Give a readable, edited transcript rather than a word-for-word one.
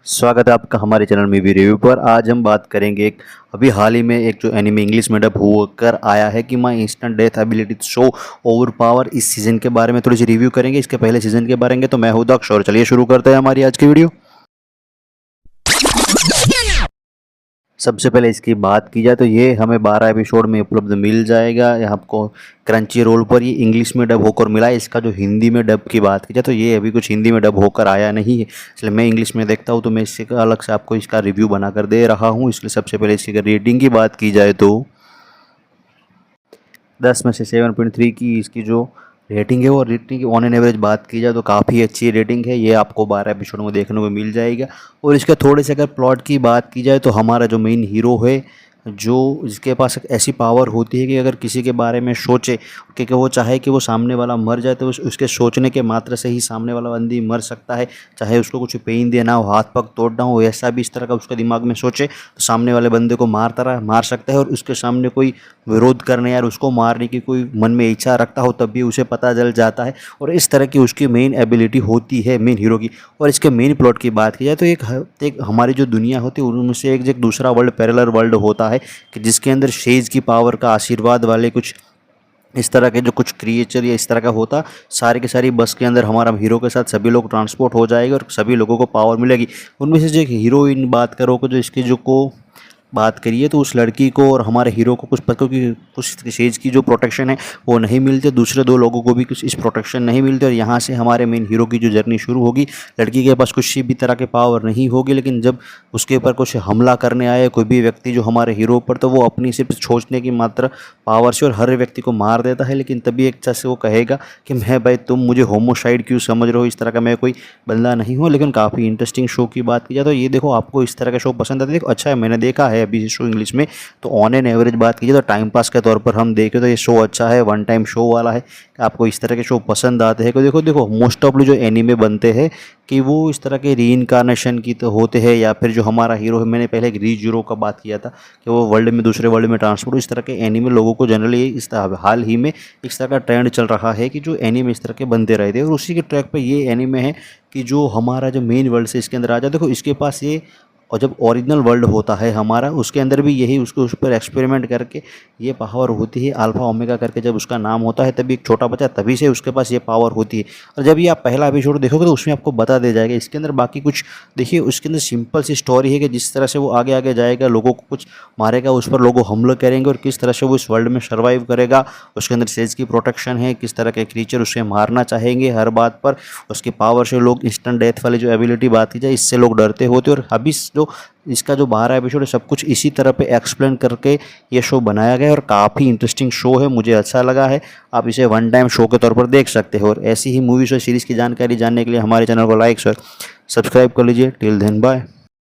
स्वागत है आपका हमारे चैनल में भी रिव्यू पर। आज हम बात करेंगे एक अभी हाल ही में एक जो एनिमे इंग्लिश में डब होकर आया है कि my instant death ability show over power. इस सीज़न के बारे में थोड़ी सी रिव्यू करेंगे, इसके पहले सीज़न के बारे में। तो मैं हूं दक्ष और चलिए शुरू करते हैं हमारी आज की वीडियो। सबसे पहले इसकी बात की जाए तो ये हमें 12 एपिसोड में उपलब्ध मिल जाएगा। ये आपको क्रंची रोल पर ये इंग्लिश में डब होकर मिला है। इसका जो हिंदी में डब की बात की जाए तो ये अभी कुछ हिंदी में डब होकर आया नहीं है, इसलिए मैं इंग्लिश में देखता हूँ तो मैं इससे अलग से आपको इसका रिव्यू बनाकर दे रहा हूँ। इसलिए सबसे पहले इसकी अगर रेटिंग की बात की जाए तो 10 में से 7.3 की इसकी जो रेटिंग है वो रेटिंग की ऑन एन एवरेज बात की जाए तो काफ़ी अच्छी रेटिंग है। ये आपको 12 एपिसोड में देखने को मिल जाएगा। और इसका थोड़े से अगर प्लॉट की बात की जाए तो हमारा जो मेन हीरो है, जो जिसके पास एक ऐसी पावर होती है कि अगर किसी के बारे में सोचे क्योंकि वो चाहे कि वो सामने वाला मर जाए तो उसके सोचने के मात्र से ही सामने वाला बंदी मर सकता है। चाहे उसको कुछ पेन देना हो, हाथ पग तोड़ना हो, ऐसा भी इस तरह का उसका दिमाग में सोचे तो सामने वाले बंदे को मार सकता है। और उसके सामने कोई विरोध करने या उसको मारने की कोई मन में इच्छा रखता हो तब भी उसे पता चल जाता है। और इस तरह की उसकी मेन एबिलिटी होती है मेन हीरो की। और इसके मेन प्लॉट की बात की जाए तो एक हमारी जो दुनिया होती है उनमें से एक दूसरा वर्ल्ड पैरेलल वर्ल्ड होता है कि जिसके अंदर शेज की पावर का आशीर्वाद वाले कुछ इस तरह के जो कुछ क्रिएचर या इस तरह का होता, सारे के सारी बस के अंदर हमारा हीरो के साथ सभी लोग ट्रांसपोर्ट हो जाएंगे और सभी लोगों को पावर मिलेगी। उनमें से जो एक हीरोइन बात करो जो इसकी जो को बात करिए तो उस लड़की को और हमारे हीरो को क्योंकि कुछ शेज की जो प्रोटेक्शन है वो नहीं मिलती, दूसरे दो लोगों को भी कुछ इस प्रोटेक्शन नहीं मिलती। और यहाँ से हमारे मेन हीरो की जो जर्नी शुरू होगी। लड़की के पास कुछ भी तरह के पावर नहीं होगी, लेकिन जब उसके ऊपर कुछ हमला करने आए कोई भी व्यक्ति जो हमारे हीरो पर, तो वो अपनी सिर्फ सोचने की मात्र पावर से और हर व्यक्ति को मार देता है। लेकिन तभी एक अच्छा से वो कहेगा कि मैं भाई तुम मुझे होमोसाइड क्यों समझ रहे हो, इस तरह का मैं कोई बंदा नहीं हूँ। लेकिन काफ़ी इंटरेस्टिंग शो की बात की जाए तो ये देखो आपको इस तरह का शो पसंद आता है। देखो अच्छा है, मैंने देखा है अभी शो इंग्लिश में। तो ऑन एन एवरेज बात कीजिए तो टाइम पास के तौर पर हम देखें तो ये शो अच्छा है, वन टाइम शो वाला है। आपको इस तरह के शो पसंद आते हैं। देखो देखो मोस्ट ऑफली जो एनीमे बनते हैं कि वो इस तरह के रीइंकारनेशन की तो होते हैं, या फिर जो हमारा हीरो है, मैंने पहले एक रीजीरो का बात किया था कि वो वर्ल्ड में दूसरे वर्ल्ड में ट्रांसपोर्ट, इस तरह के एनीमे लोगों को जनरली इस तरह हाल ही में इस तरह का ट्रेंड चल रहा है कि जो एनीमे इस तरह के बनते रहते हैं। और उसी के ट्रैक पर ये एनीमे है कि जो हमारा जो मेन वर्ल्ड से इसके अंदर आ जाए। देखो इसके पास ये और जब ओरिजिनल वर्ल्ड होता है हमारा उसके अंदर भी यही उसको उस पर एक्सपेरिमेंट करके ये पावर होती है अल्फा ओमेगा करके जब उसका नाम होता है तभी एक छोटा बच्चा तभी से उसके पास ये पावर होती है। और जब ये आप पहला एपिसोड देखोगे तो उसमें आपको बता दिया जाएगा। इसके अंदर बाकी कुछ देखिए, उसके अंदर सिंपल सी स्टोरी है कि जिस तरह से वो आगे आगे जाएगा, लोगों को कुछ मारेगा, उस पर लोग हमला करेंगे और किस तरह से वो इस वर्ल्ड में सर्वाइव करेगा। उसके अंदर सेज की प्रोटेक्शन है, किस तरह के क्रीचर उसे मारना चाहेंगे हर बात पर, उसकी पावर से लोग इंस्टेंट डेथ वाली जो एबिलिटी बात की जाए इससे लोग डरते होते। और अभी जो इसका जो 12 एपिसोड है सब कुछ इसी तरह पे एक्सप्लेन करके ये शो बनाया गया है और काफ़ी इंटरेस्टिंग शो है, मुझे अच्छा लगा है। आप इसे वन टाइम शो के तौर पर देख सकते हो। और ऐसी ही मूवीज़ और सीरीज़ की जानकारी जानने के लिए हमारे चैनल को लाइक और सब्सक्राइब कर लीजिए। Till then bye.